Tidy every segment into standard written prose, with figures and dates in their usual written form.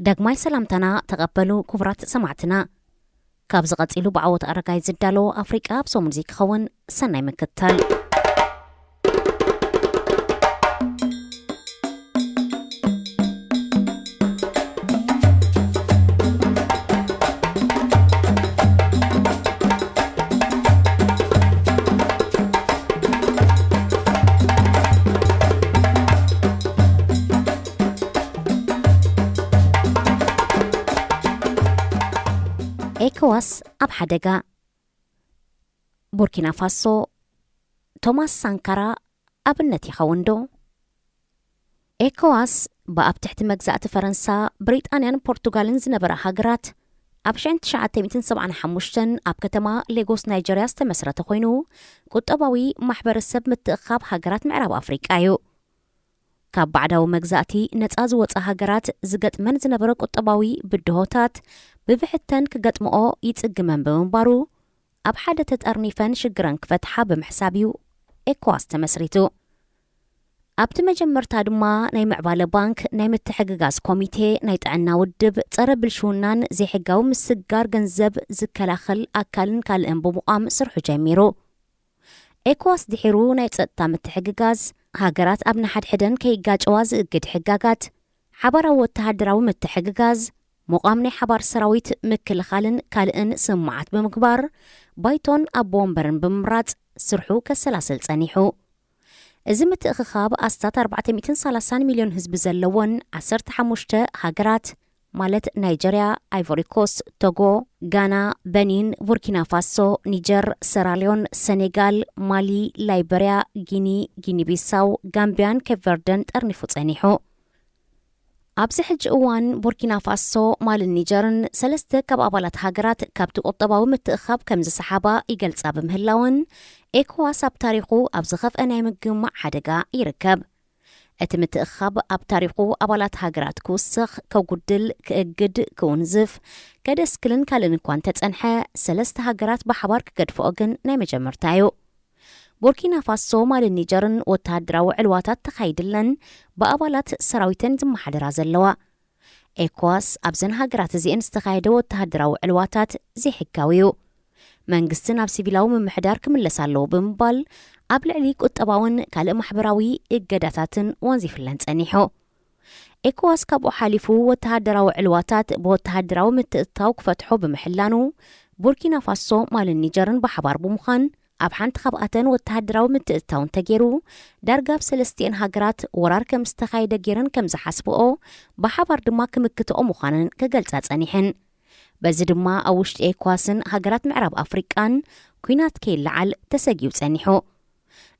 داغماي سلامتنا تقبلوا كبرات سمعتنا كابز قتيلو بعوض أرقاي زدالو أفريقيا بسو موزيك خون سناي مكتل إيكواس أب حدقا بوركينا فاسو توماس سانكارا أبنتي خوندو إيكواس بأب تحت مجزأة فرنسا بريطانيان بورتغالين زنبرا هاجرات أبشان 1975 أب كتما ليغوس نيجيريا استمسرت خوينو قطباوي محبر السب متأخاب هاجرات معراب أفريقيايو كاب بعدو مجزأتي نتاز وطا هاجرات زقت من زنبرا قطباوي بالدهوتات بفحتن كقطمؤو يتسقمن بمنبارو أب حدا تتأرنيفن شجران كفتحا بمحسابيو إيكواس تمسريتو أبت مجمرتا دما ناي معبالة بانك ناي متحققاز كوميتي ناي تعنا ودب تقرب الشونان زي حقاو مسجار جنزب زكالاخل أكالن كالن بمقام سرحو جاميرو إيكواس دحيرو ناي تقطع متحققاز هاجرات أبنا حد حدن كي قاجواز اقد حقاقات حبارا وتهدراو متحققاز مقامني حبار سراويت مكل خالن كالن سمعت بمكبار بايتون أبومبرن بمرات سرحو كسلاسل تانيحو إذا متأخخاب أستات 430 مليون هزب زلوان 15 هاجرات مالت نيجيريا، ايفوري كوست، توغو، غانا، بنين، بوركينا فاسو، نيجر، سيراليون، سنغال، مالي، لايبريا، غيني بيساو، غامبيان، كيب فيردن ترنفو تانيحو أبز حج أوان بوركينا فاسو مال النيجرن سلسته كاب أبالات هاجرات كابتو قطباو متأخاب كمز سحابا إيقال صاب مهلاون إيكواس أب تاريخو أبز خف أناي مجمع حدقا يركب أتمتأخاب أب تاريخو أبالات هاجرات كوسخ كوقدل كأجد كونزف كدسكلن كالن كوانتت أنحا سلسته هاجرات بحبار كقد فوقن نايمجا مرتايو بوركينا فاسو مال النيجرن وتهدراو علواتات تخايدلن بأبالات سراويتن زم حدرا زلوا إيكواس أبزن هاجرات زي انستخايدو وتهدراو علواتات زي حكاويو منقستن أب سيبيلاو من محدار كمل سالو بمبال أبل عليك أتباون كالي محبراوي إقاداتاتن وانزيفلن تانيحو إيكواس كابو حالفو وتهدراو علواتات بو تهدراو متقطاو كفتحو بمحلانو بوركينا فاسو مال النيجرن بحبار بمخان أب حانت خبقاتن وتهدراو متقطاون تجيرو دارقاب سلستين هاجرات ورار كم استخايدة جيرن كم زحاسبوو بحبار دما كمكتو مخانن كقلتات انيحن بزي دما أوشت إيكواسن هاجرات معراب أفريقان كوينات كي لعال تساقيو تسانيحو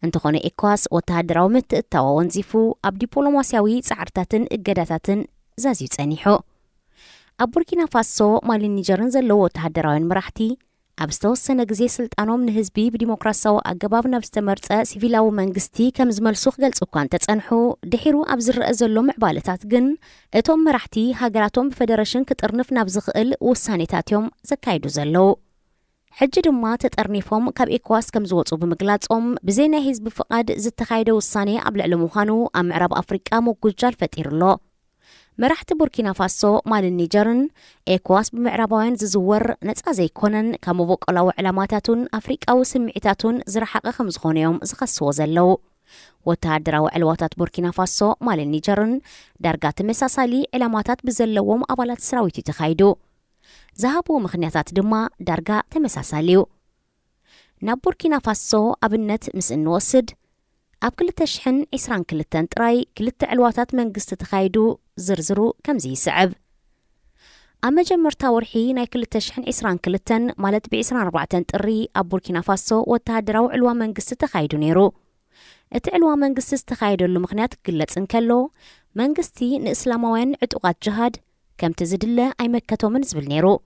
انتخوني إيكواس وتهدراو متقطاو وانزيفو أب ديبولوماسياوي سعرتاتن إقاداتاتن زازيو تسانيحو أب بوركينا فاسو مالي النيجرن زلو وتهدراوين مراحتي أبستوسن جزي سلطانو من حزبي بديمقراسيو أجباب نبستمرص سيفيلاو منغستي كم زملسوخ قلصو كان تتصنحو دحيرو أبزر زلو معبالتات جن اتوم مرحتي هاجراتهم بفدرشن كترنف نبزخل وسانيتاتيوم زكايدو زلو حج دما تترنيفهم كاب إيكواس كم زوصو بمقلاصهم بزينا حزب فقاد زتخايدو وساني قبل علموخانو أم معرب أفريقيا موجوجال فتيرلو مرحت بوركينا فاسو مال النيجرن إيكواس بمعربوين ززور نتسا زيكونن كمبوك ألاو علاماتاتون أفريقيا وسمعتاتون زرحاق خمزخونيوم زخصو زلو وتهدراو علواتات بوركينا فاسو مال النيجرن دارقات مساسالي علاماتات بزلوهم أبالات سراويتي تخايدو زهابو مخنياتات دما دارقا تمساساليو ناب بوركينا فاسو أبنت مسنوسد أب كل تشحن عسران كل تنتراي كل علواتات منقست تخايدو زرزرو كمزي سعب أما جمرتا ورحي ناي كل تشحن عسران كل تن مالت بعسران 4 تنتري أب بوركينا فاسو وتهدراو علوا منقست تخايدو نيرو اتعلوا منقست تخايدو اللو مخنيات كلت انكلو منقستي نإسلاموين عدوغات جهاد كم تزدله أي مكتو من زبل نيرو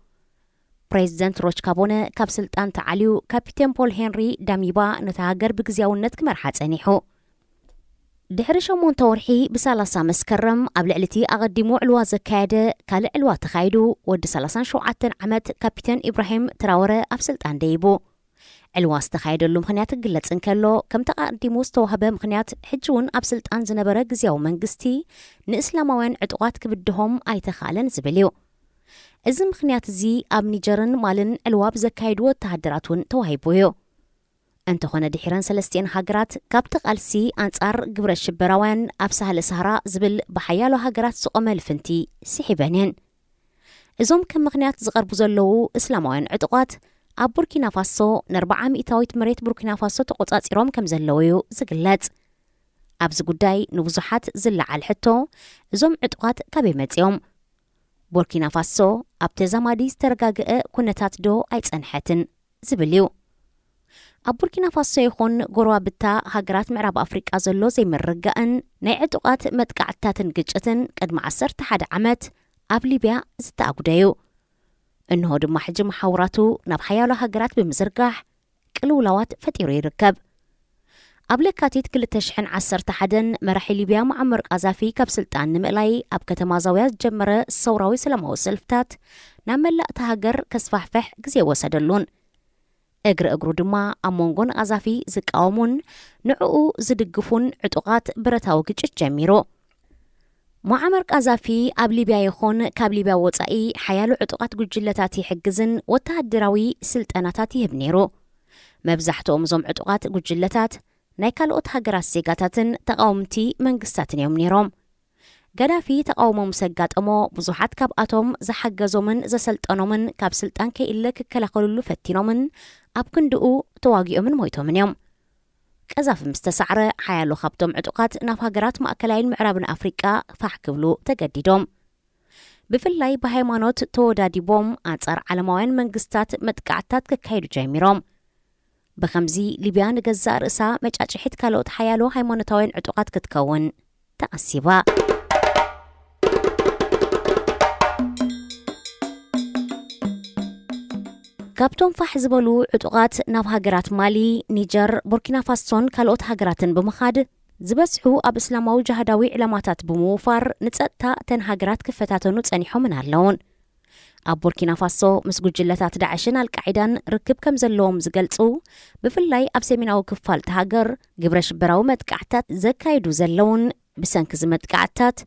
بريزيدنت روش كابونا كاب سلطان تعاليو كابتن بول هنري داميبا نتهاجر بجزياونت كمرحات انيحو دحرشو مونتورحي بسالاسا مسكرم قبل علتي أقدمو علوا زكايدة كالع علوا تخايدو ود 37 عمت كابتن إبراهيم تراورة أب سلطان ديبو ዕልዋ ዝተኻየደሉ ምኽንያት ግለጽ እንከሎ ከም ተቐዲሙ ዝተዋህበ ምኽንያት ሕጂውን ኣብ ስልጣን ዝነበረ ግዝያዊ መንግስቲ ንእስላማውያን ዕጡቓት ክብድሆም ኣይተኻለን ዝብል እዩ። እዚ ምኽንያት እዚ ኣብ ኒጀርን ማልን ዕልዋ ብዘካየድዎ ወተሃደራት እውን ተዋሂቡ እዩ። እንተኾነ ድሒረን 3 ሃገራት ካብቲ ቃልሲ ኣንጻር ግብረ ሽበራውያን ኣብ ሳህለ ሰህራ ዝብል ብሓያሎ ሃገራት ዝቖመ ልፍንቲ ስሒበን እየን። እዞም ከም ምኽንያት ዝቐርቡ ዘለዉ እስላማውያን ዕጡቓት ኣብ ቡርኪና ፋሶ ን40 ሚእታዊት መሬት ቡርኪና ፋሶ ተቆጻጺሮም ከም ዘለዉ እዩ ዝግለጽ። ኣብዚ ጉዳይ ንብዙሓት ዝለዓል ሕቶ እዞም ዕጡቓት ካበይ መጺኦም? ቡርኪና ፋሶ ኣብ ተዛማዲ ዝተረጋግአ ኩነታት ዶ ኣይጸንሐትን ዝብል እዩ። ኣብ ቡርኪና ፋሶ ይኹን ጎረባብታ ሃገራት ምዕራብ ኣፍሪቃ ዘሎ ዘይምርጋእን ናይ ዕጡቓት መጥቃዕትታትን ግጭትን ቅድሚ 11 ዓመት ኣብ ሊብያ ዝተኣጉደዩ። እንሆ ድማ ሕጂ መሓውራቱ ናብ ሓያሎ ሃገራት ብምዝርጋሕ ቅልውላዋት ፈጢሩ ይርከብ። ኣብ ለካቲት 2011 መራሒ ሊብያ ሙዓመር ቃዛፊ ካብ ስልጣን ንምእላይ ኣብ ከተማ ዛውያ ዝጀመረ ሰውራዊ ሰላማዊ ሰልፍታት ናብ መላእቲ ሃገር ከስፋሕፈሕ ግዜ ወሰደሉን። እግሪ ድማ ኣብ መንጎን ቃዛፊ ዝቃወሙን ንዕኡ ዝድግፉን ዕጡቓት ብረታዊ ግጭት ጀሚሩ። ሙዓመር ቃዛፊ ኣብ ሊብያ ይኹን ካብ ሊብያ ወፃኢ ሓያሎ ዕጡቓት ጉጅለታት ይሕግዝን ወተሃደራዊ ስልጠናታት ይህብ ነይሩ። መብዛሕትኦም እዞም ዕጡቓት ጉጅለታት ናይ ካልኦት ሃገራት ዜጋታትን ተቃውምቲ መንግስታትን እዮም ነይሮም። ገዳፊ ተቃውሞም ሰጋጠሞ ብዙሓት ካብኣቶም ዝሓገዞምን ዘሰልጠኖምን ካብ ስልጣን ከይለ ክከላኸልሉ ፈቲኖምን ኣብ ክንድኡ ተዋጊኦምን ሞይቶምን እዮም። ቀዛፊ ምስ ተሳዕረ ሓያሎ ካብቶም ዕጡቓት ናብ ሃገራት ማእከላይን ምዕራብን ኣፍሪቃ ፋሕ ክብሉ ተገዲዶም። ብፍላይ ብሃይማኖት ተወዳዲቦም ኣንጻር ዓለማውያን መንግስታት መጥቃዕትታት ክካየዱ ጀሚሮም። ብኸምዚ ሊብያ ንገዛእ ርእሳ መጫጭሒት ካልኦት ሓያሎ ሃይማኖታውያን ዕጡቓት ክትከውን ተኣሲባ። ካብቶም ፋሕ ዝበሉ ዕጡቓት ናብ ሃገራት ማሊ፣ ኒጀር፣ ቡርኪና ፋሶን ካልኦት ሃገራትን ብምኻድ ዝበዝሑ ኣብ እስላማዊ ጃሃዳዊ ዕላማታት ብምውፋር ንጸጥታ እተን ሃገራት ክፈታተኑ ጸኒሖምን ኣለውን። ኣብ ቡርኪና ፋሶ ምስ ጉጅለታት ዳዕሽን ኣልቃዒዳን ርክብ ከም ዘለዎም ዝገልጹ ብፍላይ ኣብ ሰሜናዊ ክፋል ሃገር ግብረ ሽበራዊ መጥቃዕትታት ዘካይዱ ዘለውን ብሰንኪ መጥቃዕትታት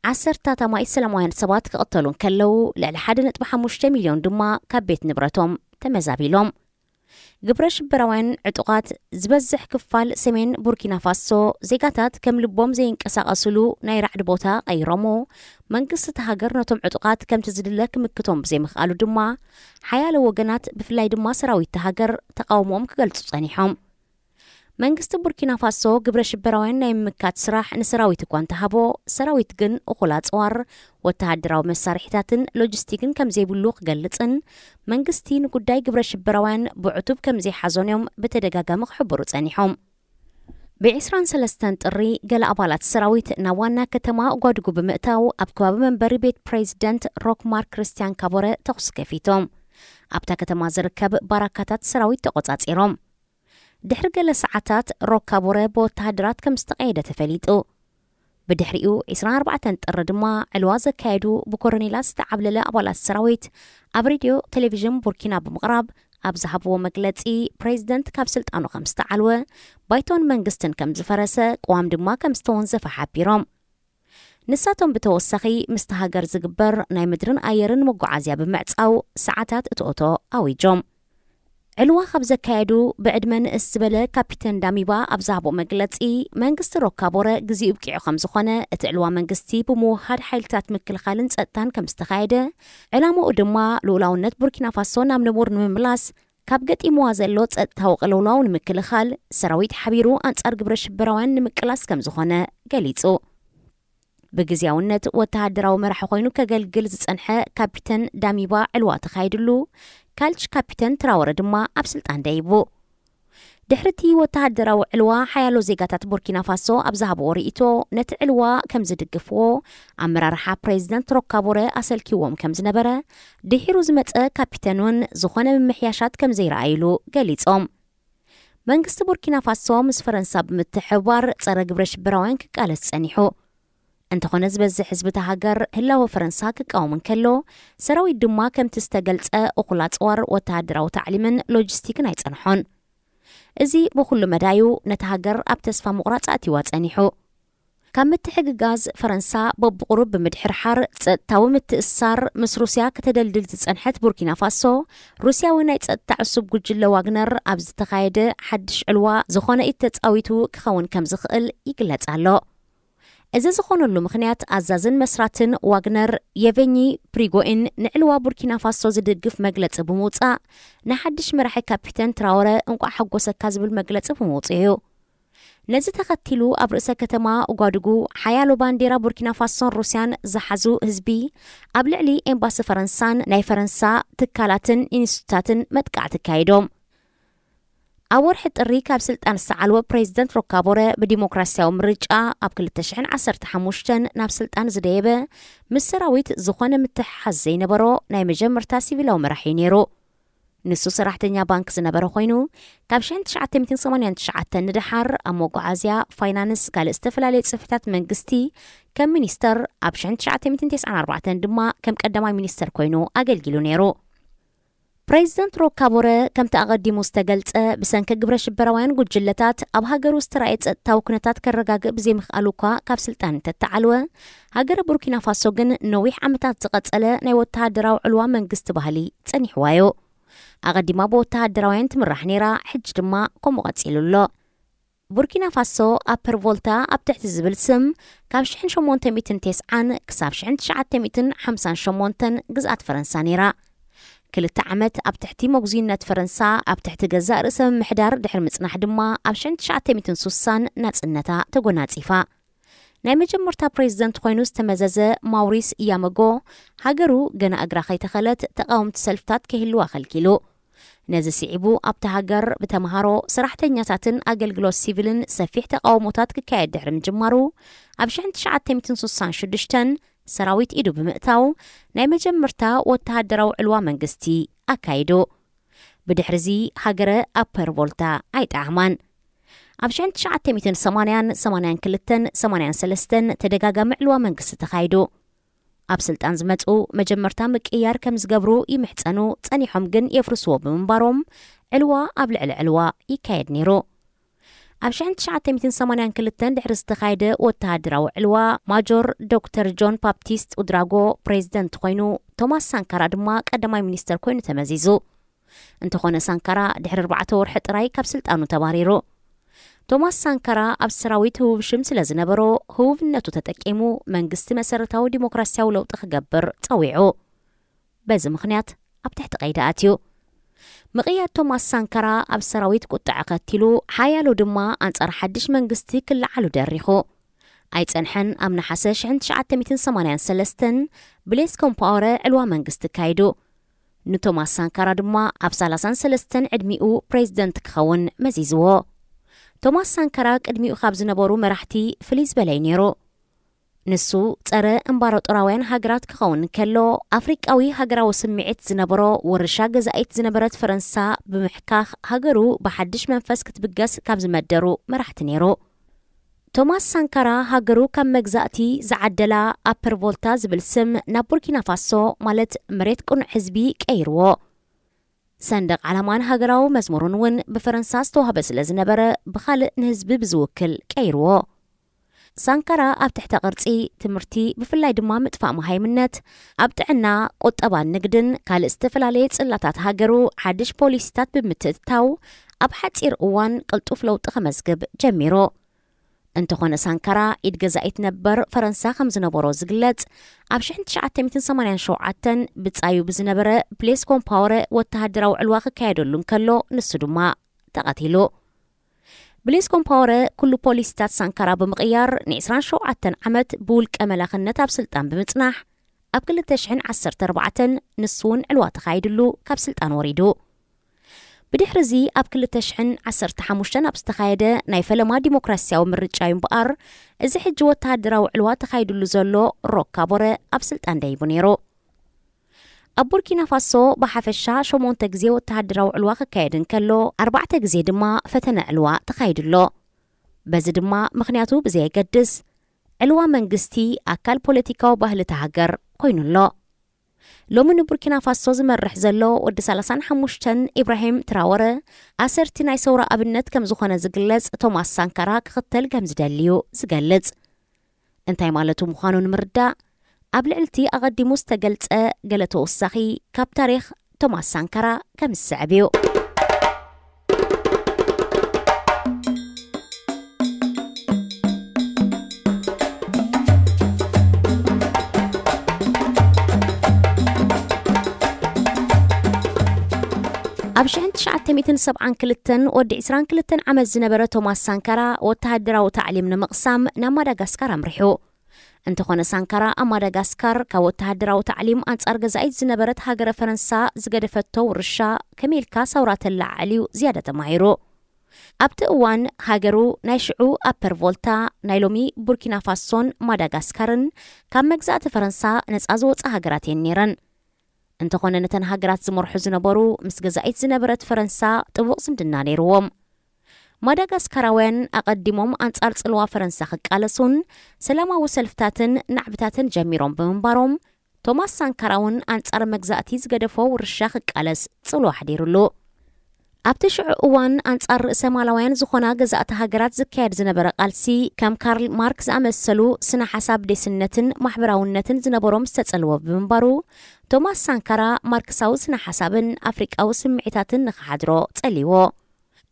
10 ኣማኢት ሰላማውያን ሰባት ክቕተሉን ከለዉ ልዕሊ 1.5 ሚልዮን ድማ ካብ ቤት ንብረቶም ተመዛቢሎም። ግብረ ሽበራውያን ዕጡቓት ዝበዝሕ ክፋል ሰሜን ቡርኪና ፋሶ ዜጋታት ከም ልቦም ዘይንቀሳቐስሉ ናይ ራዕዲ ቦታ ቀይሮሞ መንግስቲ ሃገር ነቶም ዕጡቓት ከምቲ ዝድለ ክምክቶም ብዘይምኽኣሉ ድማ ሓያሎ ወገናት ብፍላይ ድማ ሰራዊት ሃገር ተቃውሞም ክገልጹ ጸኒሖም። መንግስቲ ቡርኪና ፋሶ ግብረ ሽበራውያን ናይ ምምካት ስራሕ ንሰራዊት እኳ እንተሃቦ ሰራዊት ግን እኹላ ጽዋር ወተሃደራዊ መሳርሒታትን ሎጂስቲክን ከም ዘይብሉ ክገልጽን መንግስቲ ንጉዳይ ግብረ ሽበራውያን ብዕቱብ ከም ዘይሓዞንዮም በተደጋጋሚ ክሕብሩ ጸኒሖም። ብ23 ጥሪ ገለ ኣባላት ሰራዊት ናብ ዋና ከተማ ጓድጉ ብምእታው ኣብ ከባቢ መንበሪ ቤት ፕሬዚደንት ሮክማር ክርስቲያን ካቦረ ተኹስ ከፊቶም ኣብታ ከተማ ዝርከብ ባራካታት ሰራዊት ተቆጻጺሮም። ድሕሪ ገለ ሰዓታት ሮካቦረ ብወተሃደራት ከም ዝተቐየደ ተፈሊጡ። ብድሕሪኡ 24 ጥሪ ድማ ዕልዋ ዘካየዱ ብኮሎኔላት ዝተዓብለለ ኣባላት ሰራዊት ኣብ ሬድዮ ቴሌቪዥን ቡርኪና ብምቕራብ ኣብ ዝሃብዎ መግለጺ ፕሬዚደንት ካብ ስልጣኑ ከም ዝተዓልወ ባይቶን መንግስትን ከም ዝፈረሰ ቅዋም ድማ ከም ዝተወንዘፈ ሓቢሮም። ንሳቶም ብተወሳኺ ምስቲ ሃገር ዝግበር ናይ ምድርን ኣየርን መጓዓዝያ ብምዕጻው ሰዓታት እትኦቶ ኣዊጆም። ዕልዋ ካብ ዘካየዱ ብዕድመ ንእስ ዝበለ ካፒተን ዳሚባ ኣብ ዝሃቦ መግለጺ መንግስቲ ሮካቦረ ግዚኡ ብቂዑ ከም ዝኾነ እቲ ዕልዋ መንግስቲ ብምውሃድ ሓይልታት ምክልኻልን ጸጥታን ከም ዝተኻየደ ዕላምኡ ድማ ልኡላውነት ቡርኪና ፋሶ ናብ ንቡር ንምምላስ ካብ ገጢምዋ ዘሎ ጸጥታዊ ቅልውላው ንምክልኻል ሰራዊት ሓቢሩ ኣንጻር ግብረ ሽበራውያን ንምቅላስ ከም ዝኾነ ገሊጹ። ብግዚያውነት ወተሃደራዊ መራሒ ኮይኑ ከገልግል ዝጸንሐ ካፒተን ዳሚባ ዕልዋ ተኻይድሉ ካልች ካፒተን ትራወረ ድማ ኣብ ስልጣን ደይቡ። ድሕርቲ ወተሃደራዊ ዕልዋ ሓያሎ ዜጋታት ቡርኪና ፋሶ ኣብ ዝሃብዎ ርእይቶ ነቲ ዕልዋ ከም ዝድግፍዎ ኣመራርሓ ፕሬዚደንት ሮካቦረ ኣሰልኪዎም ከም ዝነበረ ድሒሩ ዝመጸ ካፒተንን ዝኾነ ምምሕያሻት ከም ዘይረኣይሉ ገሊጾም። መንግስቲ ቡርኪና ፋሶ ምስ ፈረንሳ ብምትሕብባር ጸረ ግብረ ሽበራውያን ክቃለስ ጸኒሑ። እንተኾነ ዝበዝሕ ህዝቢ ሃገር ህላወ ፈረንሳ ክቃወም እንከሎ ሰራዊት ድማ ከምቲ ዝተገልጸ እኹላ ጽዋር ወተሃደራዊ ታዕሊምን ሎጂስቲክን ኣይጸንሖን። እዚ ብኹሉ መዳዩ ነቲ ሃገር ኣብ ተስፋ ምቑራጽ ኣትይዋ ጸኒሑ። ካብ ምትሕግጋዝ ፈረንሳ በብቑሩብ ብምድሕር ሓር ጸጥታዊ ምትእስሳር ምስ ሩስያ ከተደልድል ዝጸንሐት ቡርኪና ፋሶ ሩስያዊ ናይ ጸጥታ ዕሱብ ጉጅለ ዋግነር ኣብ ዝተኻየደ ሓድሽ ዕልዋ ዝኾነ ኢድ ተጻዊቱ ክኸውን ከም ዝኽእል ይግለጽ ኣሎ። እዚ ዝኾነሉ ምኽንያት ኣዛዝን መስራትን ዋግነር የቨኒ ፕሪጎኢን ንዕልዋ ቡርኪና ፋሶ ዝድግፍ መግለጺ ብምውጻእ ንሓድሽ መራሒ ካፒተን ትራወረ እንቋ ሓጎሰካ ዝብል መግለጺ ብምውጽእ እዩ። ነዚ ተኸቲሉ ኣብ ርእሰ ከተማ ኡጋዱጉ ሓያሎ ባንዴራ ቡርኪና ፋሶን ሩስያን ዝሓዙ ህዝቢ ኣብ ልዕሊ ኤምባሲ ፈረንሳን ናይ ፈረንሳ ትካላትን ኢንስቲትዩታትን መጥቃዕቲ ካይዶም። ኣብ ወርሒ ጥሪ ካብ ስልጣን ዝተዓልወ ፕሬዚደንት ሮካቦረ ብዲሞክራሲያዊ ምርጫ ኣብ 2015 ናብ ስልጣን ዝደየበ ምስ ሰራዊት ዝኾነ ምትሕሓዝ ዘይነበሮ ናይ መጀመርታ ሲቪላዊ መራሒ ነይሩ። ንሱ ሰራሕተኛ ባንክ ዝነበረ ኮይኑ ካብ 1989 ንድሓር ኣብ መጓዓዝያ ፋይናንስ ካልእ ዝተፈላለየ ጽሕፈታት መንግስቲ ከም ሚኒስተር ኣብ 1994 ድማ ከም ቀዳማይ ሚኒስተር ኮይኑ ኣገልጊሉ ነይሩ። ፕሬዚደንት ሮካቦረ ከምቲ ኣቐዲሙ ዝተገልጸ ብሰንኪ ግብረ ሽበራውያን ጉጅለታት ኣብ ሃገሩ ዝተራእየ ጸጥታዊ ኩነታት ከረጋግእ ብዘይምኽኣሉ እኳ ካብ ስልጣን እንተተዓልወ ሃገረ ቡርኪና ፋሶ ግን ነዊሕ ዓመታት ዝቐጸለ ናይ ወተሃደራዊ ዕልዋ መንግስቲ ባህሊ ጸኒሕዋዮ። ኣቐዲማ ብወተሃደራውያን ትምራሕ ነይራ፣ ሕጂ ድማ ከምኡ ቐጺሉ ኣሎ። ቡርኪና ፋሶ ኣፐር ቮልታ ኣብ ትሕቲ ዝብል ስም ካብ 1890 ክሳብ 1958 ግዝኣት ፈረንሳ ነይራ። 2 ዓመት ኣብ ትሕቲ መጉዝይነት ፈረንሳ ኣብ ትሕቲ ገዛእ ርእሰ ምምሕዳር ድሕሪ ምጽናሕ ድማ ኣብ 1960 ናጽነታ ተጎናጺፋ። ናይ መጀመርታ ፕሬዚደንት ኮይኑ ዝተመዘዘ ማውሪስ ያመጎ ሃገሩ ገና እግራ ከይተኸለት ተቃወምቲ ሰልፍታት ከህልዋ ኸልኪሉ። ነዚ ስዒቡ ኣብቲ ሃገር ብተምሃሮ ሰራሕተኛታትን ኣገልግሎት ሲቪልን ሰፊሕ ተቃውሞታት ክካየድ ድሕሪ ምጅማሩ ኣብ 1966 ሰራዊት ኢዱ ብምእታው ናይ መጀመርታ ወተሃደራዊ ዕልዋ መንግስቲ ኣካይዱ። ብድሕሪዚ ሃገረ ኣፐር ቮልታ ኣይጠዓማን። ኣብ 1982-83 ተደጋጋሚ ዕልዋ መንግስቲ ተኻይዱ። ኣብ ስልጣን ዝመጹ መጀመርታ ምቅያር ከም ዝገብሩ ይምሕፀኑ ጸኒሖም ግን የፍርስዎ ብምንባሮም ዕልዋ ኣብ ልዕሊ ዕልዋ ይካየድ ነይሩ። ኣብ 1982 ድሕሪ ዝተኻየደ ወተሃደራዊ ዕልዋ ማጆር ዶክተር ጆን ባፕቲስት ኡድራጎ ፕሬዚደንት ኮይኑ ቶማስ ሳንካራ ድማ ቀዳማይ ሚኒስተር ኮይኑ ተመዚዙ። እንተኾነ ሳንካራ ድሕሪ 4 ወርሒ ጥራይ ካብ ስልጣኑ ተባሪሩ። ቶማስ ሳንካራ ኣብ ሰራዊት ህቡብ ሽም ስለ ዝነበሮ ህቡብነቱ ተጠቂሙ መንግስቲ መሰረታዊ ዲሞክራሲያዊ ለውጢ ክገብር ጸዊዑ። በዚ ምኽንያት ኣብ ትሕቲ ቀይዲ ኣትዩ። ምቕያድ ቶማስ ሳንካራ ኣብ ሰራዊት ቁጥዕ ከቲሉ ሓያሉ ድማ ኣንጻር ሓድሽ መንግስቲ ክለዓሉ ደሪኹ። ኣይጸንሐን። ኣብ ነሓሰ 1983 ብሌስ ኮምፓወረ ዕልዋ መንግስቲ ካይዱ። ንቶማስ ሳንካራ ድማ ኣብ 33 ዕድሚኡ ፕሬዚደንት ክኸውን መዚዝዎ። ቶማስ ሳንካራ ቅድሚኡ ካብ ዝነበሩ መራሕቲ ፍልይ ዝበለይ ነይሩ። ንሱ ጸረ እምባራጦራውያን ሃገራት ክኸውን ከሎ ኣፍሪቃዊ ሃገራዊ ስምዒት ዝነበሮ ወርሻ ገዛኢት ዝነበረት ፈረንሳ ብምሕካኽ ሃገሩ ብሓድሽ መንፈስ ክትብገስ ካብ ዝመደሩ መራሕቲ ነይሩ። ቶማስ ሳንካራ ሃገሩ ካብ መግዛእቲ ዝዓደላ ኣፐር ቮልታ ዝብል ስም ናብ ቡርኪና ፋሶ ማለት መሬት ቁኑዕ ህዝቢ ቀይርዎ። ሰንደቕ ዓላማን ሃገራዊ መዝሙሩን እውን ብፈረንሳ ዝተዋህበ ስለ ዝነበረ ብኻልእ ንህዝቢ ብዝውክል ቀይርዎ። ሳንካራ ኣብ ትሕቲ ቅርጺ ትምህርቲ ብፍላይ ድማ ምጥፋእ መሃይምነት ኣብ ጥዕና ቁጠባን ንግድን ካልእ ዝተፈላለየ ጽላታት ሃገሩ ሓድሽ ፖሊሲታት ብምትእትታው ኣብ ሓጺር እዋን ቅልጡፍ ለውጢ ከመዝግብ ጀሚሩ። እንተኾነ ሳንካራ ኢድ ገዛኢት ነበር ፈረንሳ ከም ዝነበሮ ዝግለጽ ኣብ 1987 ብጻዩ ብዝነበረ ብሌስ ኮምፓወረ ወተሃደራዊ ዕልዋ ክካየደሉ እንከሎ ንሱ ድማ ተቐቲሉ። ብሌስ ኮምፓወረ ኩሉ ፖሊሲታት ሳንካራ ብምቕያር ን27 ዓመት ብውልቀ መላኽነት ኣብ ስልጣን ብምጽናሕ ኣብ 2014 ንሱ እውን ዕልዋ ተኻይድሉ ካብ ስልጣን ወሪዱ። ብድሕሪዚ ኣብ 2015 ኣብ ዝተኻየደ ናይ ፈለማ ዲሞክራሲያዊ ምርጫ እምበኣር እዚ ሕጂ ወተሃደራዊ ዕልዋ ተኻይድሉ ዘሎ ሮካቦረ ኣብ ስልጣን ደይቡ ነይሩ። ኣብ ቡርኪና ፋሶ ብሓፈሻ 8 ግዜ ወተሃደራዊ ዕልዋ ክካየድ እንከሎ 4 ግዜ ድማ ፈተነ ዕልዋ ተኻይድሎ። በዚ ድማ ምኽንያቱ ብዘየገድስ ዕልዋ መንግስቲ ኣካል ፖለቲካዊ ባህሊ ተሃገር ኮይኑሎ ሎሚ ቡርኪና ፋሶ ዝመርሕ ዘሎ ወዲ 35 ኢብራሂም ትራወረ ኣሰርቲ ናይ ሰውራ ኣብነት ከም ዝኾነ ዝግለጽ ቶማስ ሳንካራ ክኽተል ከም ዝደልዩ ዝገልጽ እንታይ ማለቱ ምዃኑ ንምርዳእ ኣብ ልዕልቲ ኣቐዲሙ ዝተገልጸ ገለ ተወሳኺ ካብ ታሪኽ ቶማስ ሳንካራ ከም ዝስዕብ እዩ ኣብ 1972 ወዲ 22 ዓመት ዝነበረ ቶማስ ሳንካራ ወተሃደራዊ ታዕሊም ንምቕሳም ናብ ማዳጋስካር ኣምሪሑ እንተኾነ ሳንካራ ኣብ ማዳጋስካር ካብ ወተሃደራዊ ታዕሊም ኣንጻር ገዛኢት ዝነበረት ሃገረ ፈረንሳ ዝገደፈቶ ውርሻ ከመኢልካ ሰውራ ተላዓልዩ ዝያዳ ተማሂሩ ኣብቲ እዋን ሃገሩ ናይ ሽዑ ኣፐር ቮልታ ናይ ሎሚ ቡርኪና ፋሶን ማዳጋስካርን ካብ መግዛእቲ ፈረንሳ ነፃ ዝወፃ ሃገራት እየን ነይረን እንተኾነ ነተን ሃገራት ዝመርሑ ዝነበሩ ምስ ገዛኢት ዝነበረት ፈረንሳ ጥቡቕ ዝምድና ነይርዎም ማዳጋስካራውያን ኣቐዲሞም ኣንጻር ጽልዋ ፈረንሳ ክቃለሱን ሰላማዊ ሰልፍታትን ናዕብታትን ጀሚሮም ብምንባሮም ቶማስ ሳንካራ እውን ኣንጻር መግዛእቲ ዝገደፎ ውርሻ ክቃለስ ጽልዋ ሓዲሩሉ ኣብቲ ሽዑ እዋን ኣንጻር ርእሰ ማላውያን ዝኾና ገዛእቲ ሃገራት ዝካየድ ዝነበረ ቃልሲ ከም ካርል ማርክስ ዝኣመሰሉ ስነ ሓሳብ ደስነትን ማሕበራውነትን ዝነበሮም ዝተጸልዎ ብምንባሩ ቶማስ ሳንካራ ማርክሳዊ ስነ ሓሳብን ኣፍሪቃዊ ስምዒታትን ንኽሓድሮ ጸሊዎ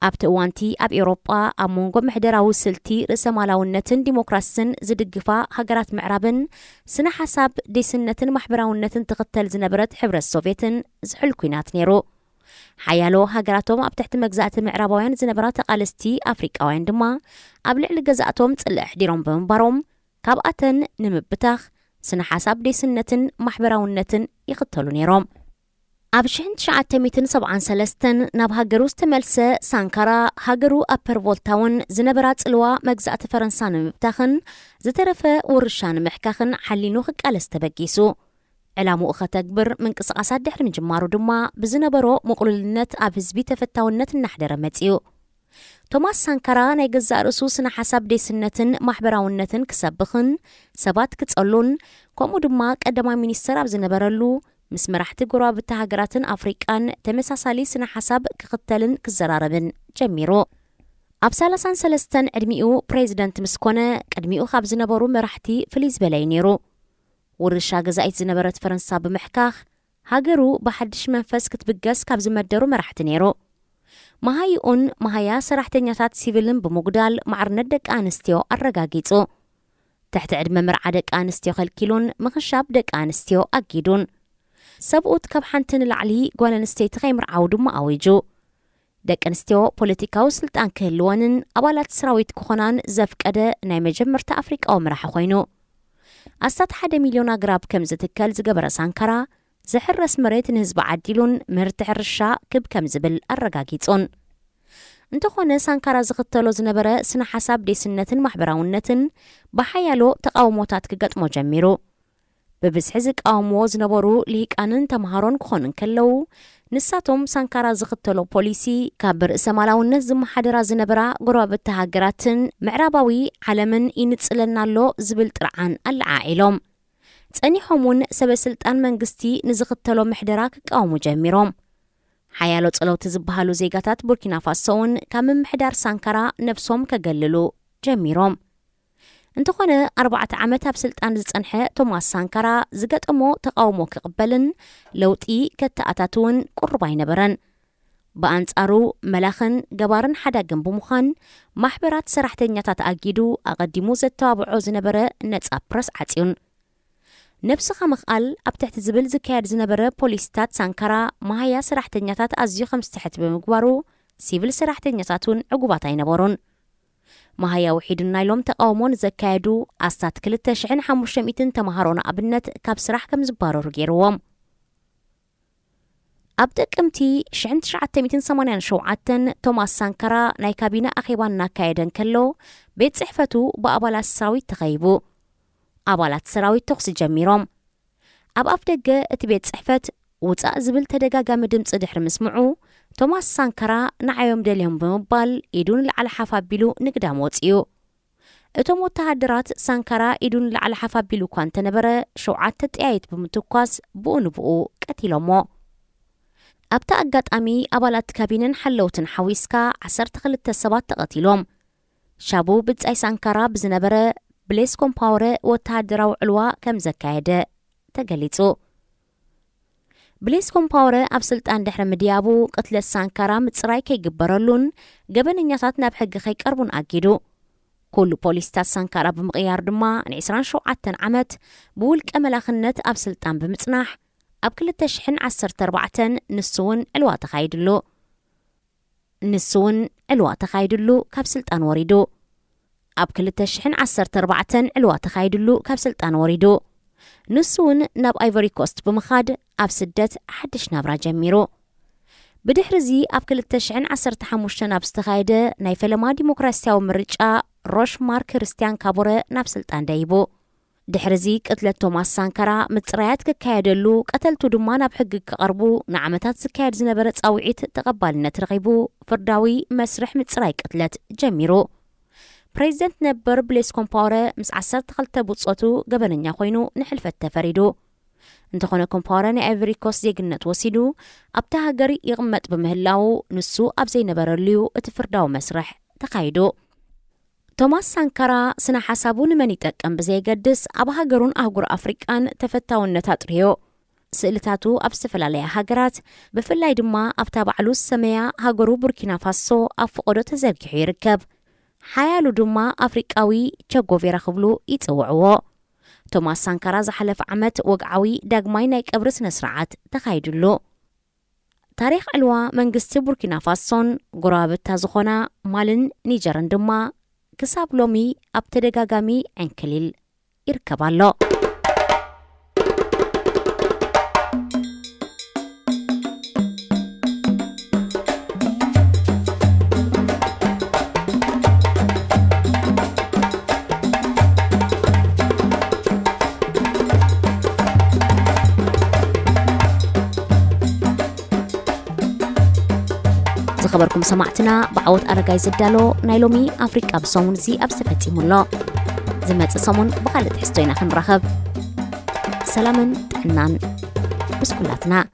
ኣብቲ እዋንቲ ኣብ ኤውሮጳ ኣብ መንጎ ምሕደራዊ ስልቲ ርእሰ ማላውነትን ዲሞክራስን ዝድግፋ ሃገራት ምዕራብን ስነ ሓሳብ ደስነትን ማሕበራውነትን ትኽተል ዝነበረት ሕብረት ሶቪየትን ዝሕል ኩናት ነይሩ ሓያሎ ሃገራቶም ኣብ ትሕቲ መግዛእቲ ምዕራባውያን ዝነበራ ተቓለስቲ ኣፍሪቃውያን ድማ ኣብ ልዕሊ ገዛእቶም ጽልሕ ዲሮም ብምንባሮም ካብኣተን ንምብታኽ ስነ ሓሳብ ደስነትን ማሕበራውነትን ይኽተሉ ነይሮም ኣብ 1973 ናብ ሃገሩ ዝተመልሰ ሳንካራ ሃገሩ ኣፐር ቮልታውን ዝነበራ ጽልዋ መግዛእቲ ፈረንሳ ንምብታኽን ዝተረፈ ውርሻ ንምሕካኽን ሓሊኑ ክቃለስ ተበጊሱ ዕላምኡ ኸተግብር ምንቅስቓሳት ድሕሪ ምጅማሩ ድማ ብዝነበሮ ምቕሉልነት ኣብ ህዝቢ ተፈታውነት እናሕደረ መጺኡ ቶማስ ሳንካራ ናይ ገዛእ ርእሱ ስነ ሓሳብ ደስነትን ማሕበራውነትን ክሰብኽን ሰባት ክጸሉን ከምኡ ድማ ቀዳማይ ሚኒስተር ኣብ ዝነበረሉ ምስ መራሕቲ ጎረባብቲ ሃገራትን ኣፍሪቃን ተመሳሳሊ ስነ ሓሳብ ክኽተልን ክዘራረብን ጀሚሩ ኣብ 33 ዕድሚኡ ፕሬዚደንት ምስ ኮነ ቅድሚኡ ካብ ዝነበሩ መራሕቲ ፍልይ ዝበለ እዩ ነይሩ ውርሻ ገዛኢት ዝነበረት ፈረንሳ ብምሕካኽ ሃገሩ ብሓድሽ መንፈስ ክትብገስ ካብ ዝመደሩ መራሕቲ ነይሩ መሃይኡን መሃያ ሰራሕተኛታት ሲቪልን ብምጉዳል ማዕርነት ደቂ ኣንስትዮ ኣረጋጊጹ ትሕቲ ዕድመ ምርዓ ደቂ ኣንስትዮ ከልኪሉን ምኽሻብ ደቂ ኣንስትዮ ኣጊዱን ሰብኡት ካብ ሓንቲ ንላዕሊ ጓል ኣንስተይቲ ከይምርዓው ድማ ኣዊጁ ደቂ ኣንስትዮ ፖለቲካዊ ስልጣን ክህልወንን ኣባላት ሰራዊት ክኾናን ዘፍቀደ ናይ መጀመርታ ኣፍሪቃዊ መራሒ ኮይኑ ኣስታት 1 ሚልዮን ኣግራብ ከም ዝትከል ዝገበረ ሳንካራ ዝሕረስ መሬት ንህዝቢ ዓዲሉን ምህርቲ ሕርሻ ክብ ከም ዝብል ኣረጋጊጹን እንተኾነ ሳንካራ ዝኽተሎ ዝነበረ ስነ ሓሳብ ደስነትን ማሕበራውነትን ብሓያሎ ተቃውሞታት ክገጥሞ ጀሚሩ ብብዝሒ ዝቃወምዎ ዝነበሩ ልሂቃንን ተምሃሮን ክኾኑ ከለዉ ንሳቶም ሳንካራ ዝኽተሎ ፖሊሲ ካብ ርእሰ ማላውነት ዝመሓደራ ዝነበራ ጎረባብቲ ሃገራትን ምዕራባዊ ዓለምን ይንጽለናሎ ዝብል ጥርዓን ኣለዓዒሎም ጸኒሖም እውን ሰበስልጣን መንግስቲ ንዝኽተሎ ምሕደራ ክቃወሙ ጀሚሮም ሓያሎ ጸለውቲ ዝበሃሉ ዜጋታት ቡርኪና ፋሶ እውን ካብ ምምሕዳር ሳንካራ ነብሶም ከገልሉ ጀሚሮም እንተኾነ 4 ዓመት ኣብ ስልጣን ዝጸንሐ ቶማስ ሳንካራ ዝገጠሞ ተቃውሞ ክቕበልን ለውጢ ከተኣታትውን ቁርባ ኣይነበረን ብኣንጻሩ መላኽን ገባርን ሓዳግን ብምዃን ማሕበራት ሰራሕተኛታት ኣጊዱ ኣቐዲሙ ዘተባብዖ ዝነበረ ነጻ ፕረስ ዓጺዩን ነብስኻ ምኽኣል ኣብ ትሕቲ ዝብል ዝካየድ ዝነበረ ፖሊስታት ሳንካራ መሃያ ሰራሕተኛታት ኣዝዩ ከም ዝትሕት ብምግባሩ ሲቪል ሰራሕተኛታት እውን ዕጉባት ኣይነበሩን መሃያ ውሒድና ኢሎም ተቃውሞን ዘካየዱ ኣስታት 2500 ተምሃሮ ንኣብነት ካብ ስራሕ ከም ዝባረሩ ገይርዎም ኣብ ጥቅምቲ 1987 ቶማስ ሳንካራ ናይ ካቢነ ኣኼባ እናካየደን ከሎ ቤት ጽሕፈቱ ብኣባላት ሰራዊት ተኸይቡ ኣባላት ሰራዊት ተኹሲ ጀሚሮም ኣብ ኣፍ ደገ እቲ ቤት ጽሕፈት ውፃእ ዝብል ተደጋጋሚ ድምፂ ድሕሪ ምስምዑ ቶማስ ሳንካራ ንዓዮም ደልዮም ብምባል ኢዱን ልዓለ ሓፍ ኣቢሉ ንግዳም ወፂኡ እቶም ወተሃደራት ሳንካራ ኢዱን ላዕሊ ሓፋቢሉ እኳ እንተነበረ 7 ጥያይት ብምትኳስ ብኡንብኡ ቀቲሎሞ ኣብታ ኣጋጣሚ ኣባላት ካቢነን ሓለውትን ሓዊስካ 12 ሰባት ተቐቲሎም ሻቡ ብጻይ ሳንካራ ብዝነበረ ብሌስ ኮምፓወረ ወተሃደራዊ ዕልዋ ከም ዘካየደ ተገሊጹ ብሌስ ኮምፓወረ ኣብ ስልጣን ድሕሪ ምድያቡ ቅትለት ሳንካራ ምጽራይ ከይግበረሉን ገበነኛታት ናብ ሕጊ ከይቀርቡን ኣጊዱ ኩሉ ፖሊስታት ሳንካራ ብምቕያር ድማ ን27 ዓመት ብውልቀ መላኽነት ኣብ ስልጣን ብምጽናሕ ኣብ 2014 ንሱውን ዕልዋ ተኻይድሉ ካብ ስልጣን ወሪዱ ኣብ 2014 ዕልዋ ተኻይድሉ ካብ ስልጣን ወሪዱ ንሱውን ናብ አይቮሪ ኮስት ብምኻድ ኣብ ስደት ሓድሽ ናብራ ጀሚሩ ብድሕሪዚ ኣብ 2015 ኣብ ዝተኻየደ ናይ ፈለማ ዲሞክራሲያዊ ምርጫ ሮሽማር ክርስቲያን ካቦረ ናብ ስልጣን ደይቡ ድሕሪዚ ቅትለት ቶማስ ሳንካራ ምጽራያት ክካየደሉ ቀተልቱ ድማ ናብ ሕጊ ክቐርቡ ንዓመታት ዝካየድ ዝነበረ ጻውዒት ተቐባልነት ረኺቡ ፍርዳዊ መስርሕ ምጽራይ ቅትለት ጀሚሩ ፕሬዚደንት ነበር ብሌስ ኮምፓወረ ምስ 12 ብጾቱ ገበነኛ ኮይኑ ንሕልፈት ተፈሪዱ እንተኾነ ኮምፓወረ ናይ አይቮሪ ኮስት ዜግነት ወሲዱ ኣብታ ሃገር ይቕመጥ ብምህላው ንሱ ኣብ ዘይነበረሉ እቲ ፍርዳዊ መስርሕ ተኻይዱ ቶማስ ሳንካራ ስነ ሓሳቡ ንመን ይጠቀም ብዘይገድስ ኣብ ሃገሩን ኣህጉር ኣፍሪቃን ተፈታውነት ኣጥርዮ ስእልታቱ ኣብ ዝተፈላለያ ሃገራት ብፍላይ ድማ ኣብታ ባዕሉ ሰመያ ሃገሩ ቡርኪና ፋሶ ኣብ ፍቆዶ ተዘርጊሑ ይርከብ ሓያሉ ድማ ኣፍሪቃዊ ቸጎቬራ ክብሉ ይጽውዕዎ ቶማስ ሳንካራ ዝሓለፈ ዓመት ወግዓዊ ዳግማይ ናይ ቀብሪ ስነ ስርዓት ተኻይድሉ ታሪኽ ዕልዋ መንግስቲ ቡርኪና ፋሶን ጎረባብታ ዝኾና ማልን ኒጀርን ድማ ክሳብ ሎሚ ኣብ ተደጋጋሚ ዕንክሊል ይርከባሎ خبركم سمعتنا بعوض أرجاي زدالو نايلومي أفريقيا بصومن زي أبستفتي ملا زمات صومن بخالد حستوينا خنرخب سلامن تحنان بسكولاتنا